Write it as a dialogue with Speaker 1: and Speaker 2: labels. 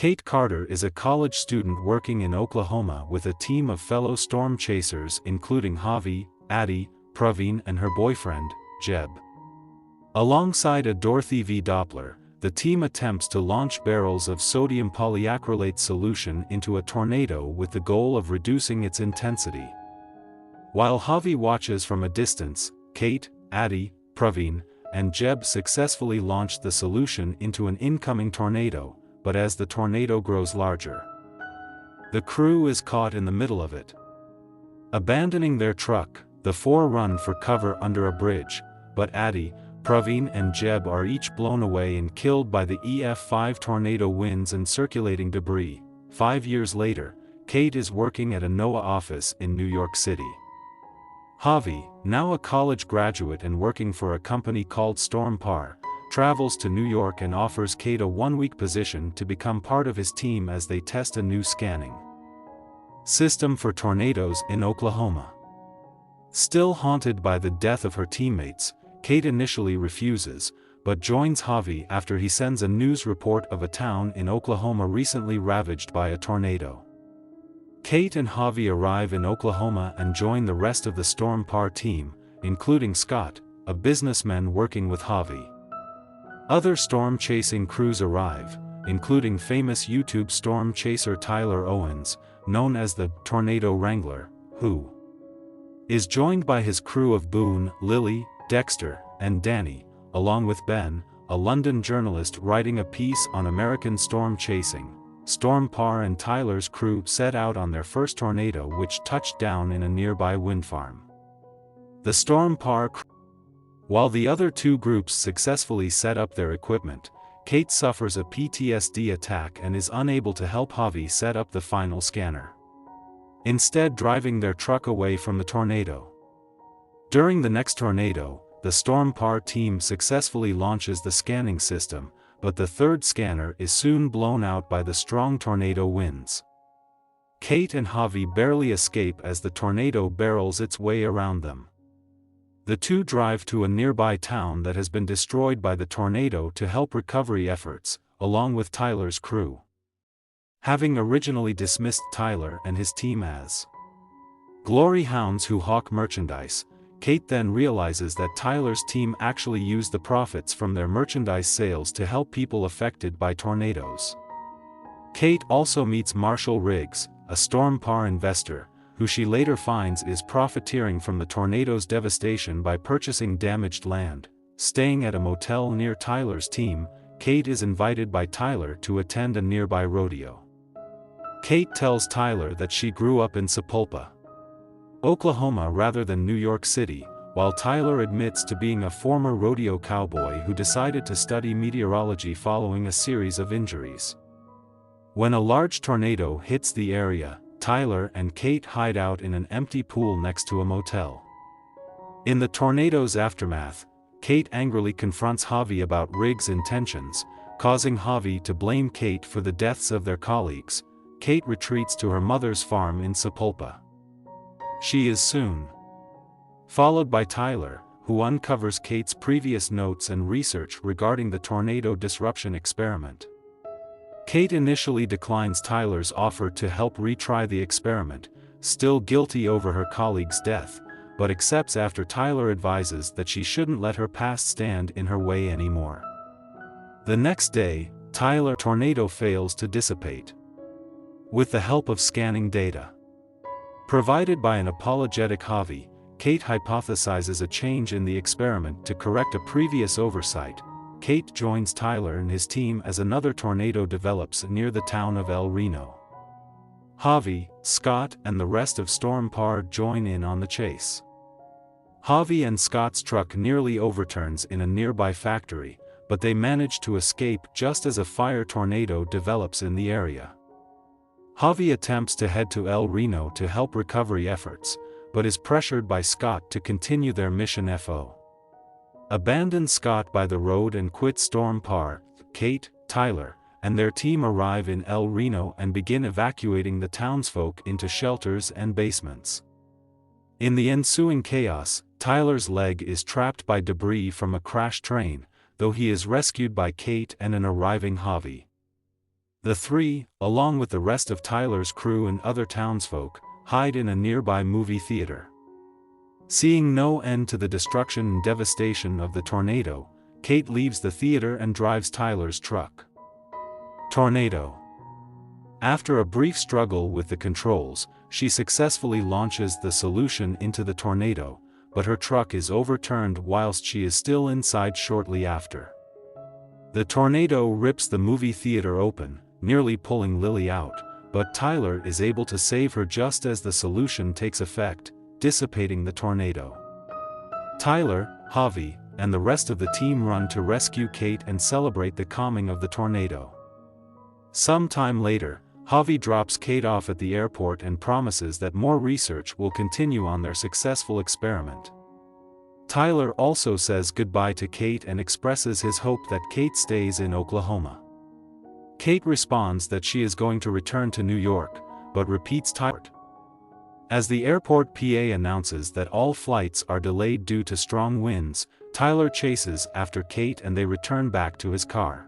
Speaker 1: Kate Carter is a college student working in Oklahoma with a team of fellow storm chasers including Javi, Addie, Praveen and her boyfriend, Jeb. Alongside a Dorothy V. Doppler, the team attempts to launch barrels of sodium polyacrylate solution into a tornado with the goal of reducing its intensity. While Javi watches from a distance, Kate, Addie, Praveen, and Jeb successfully launch the solution into an incoming tornado, but as the tornado grows larger, the crew is caught in the middle of it. Abandoning their truck, the four run for cover under a bridge, but Addie, Praveen and Jeb are each blown away and killed by the EF5 tornado winds and circulating debris. 5 years later, Kate is working at a NOAA office in New York City. Javi, now a college graduate and working for a company called StormPar, travels to New York and offers Kate a one-week position to become part of his team as they test a new scanning system for tornadoes in Oklahoma. Still haunted by the death of her teammates, Kate initially refuses, but joins Javi after he sends a news report of a town in Oklahoma recently ravaged by a tornado. Kate and Javi arrive in Oklahoma and join the rest of the StormPar team, including Scott, a businessman working with Javi. Other storm-chasing crews arrive, including famous YouTube storm chaser Tyler Owens, known as the Tornado Wrangler, who is joined by his crew of Boone, Lily, Dexter, and Danny, along with Ben, a London journalist writing a piece on American storm chasing. StormPar and Tyler's crew set out on their first tornado which touched down in a nearby wind farm. The StormPar crew. While the other two groups successfully set up their equipment, Kate suffers a PTSD attack and is unable to help Javi set up the final scanner, instead driving their truck away from the tornado. During the next tornado, the StormPar team successfully launches the scanning system, but the third scanner is soon blown out by the strong tornado winds. Kate and Javi barely escape as the tornado barrels its way around them. The two drive to a nearby town that has been destroyed by the tornado to help recovery efforts, along with Tyler's crew. Having originally dismissed Tyler and his team as glory hounds who hawk merchandise, Kate then realizes that Tyler's team actually used the profits from their merchandise sales to help people affected by tornadoes. Kate also meets Marshall Riggs, a StormPar investor, who she later finds is profiteering from the tornado's devastation by purchasing damaged land. Staying at a motel near Tyler's team, Kate is invited by Tyler to attend a nearby rodeo. Kate tells Tyler that she grew up in Sapulpa, Oklahoma rather than New York City, while Tyler admits to being a former rodeo cowboy who decided to study meteorology following a series of injuries. When a large tornado hits the area, Tyler and Kate hide out in an empty pool next to a motel. In the tornado's aftermath, Kate angrily confronts Javi about Riggs' intentions, causing Javi to blame Kate for the deaths of their colleagues. Kate retreats to her mother's farm in Sapulpa. She is soon followed by Tyler, who uncovers Kate's previous notes and research regarding the tornado disruption experiment. Kate initially declines Tyler's offer to help retry the experiment, still guilty over her colleague's death, but accepts after Tyler advises that she shouldn't let her past stand in her way anymore. The next day, Tyler's tornado fails to dissipate. With the help of scanning data provided by an apologetic Javi, Kate hypothesizes a change in the experiment to correct a previous oversight. Kate joins Tyler and his team as another tornado develops near the town of El Reno. Javi, Scott and the rest of StormPar join in on the chase. Javi and Scott's truck nearly overturns in a nearby factory, but they manage to escape just as a fire tornado develops in the area. Javi attempts to head to El Reno to help recovery efforts, but is pressured by Scott to continue their mission. Abandon Scott by the road and quit StormPar. Kate, Tyler, and their team arrive in El Reno and begin evacuating the townsfolk into shelters and basements. In the ensuing chaos, Tyler's leg is trapped by debris from a crashed train, though he is rescued by Kate and an arriving Javi. The three, along with the rest of Tyler's crew and other townsfolk, hide in a nearby movie theater. Seeing no end to the destruction and devastation of the tornado, Kate leaves the theater and drives Tyler's truck. Tornado. After a brief struggle with the controls, she successfully launches the solution into the tornado, but her truck is overturned whilst she is still inside shortly after. The tornado rips the movie theater open, nearly pulling Lily out, but Tyler is able to save her just as the solution takes effect, dissipating the tornado. Tyler, Javi, and the rest of the team run to rescue Kate and celebrate the calming of the tornado. Some time later, Javi drops Kate off at the airport and promises that more research will continue on their successful experiment. Tyler also says goodbye to Kate and expresses his hope that Kate stays in Oklahoma. Kate responds that she is going to return to New York, but repeats Tyler. As the airport PA announces that all flights are delayed due to strong winds, Tyler chases after Kate and they return back to his car.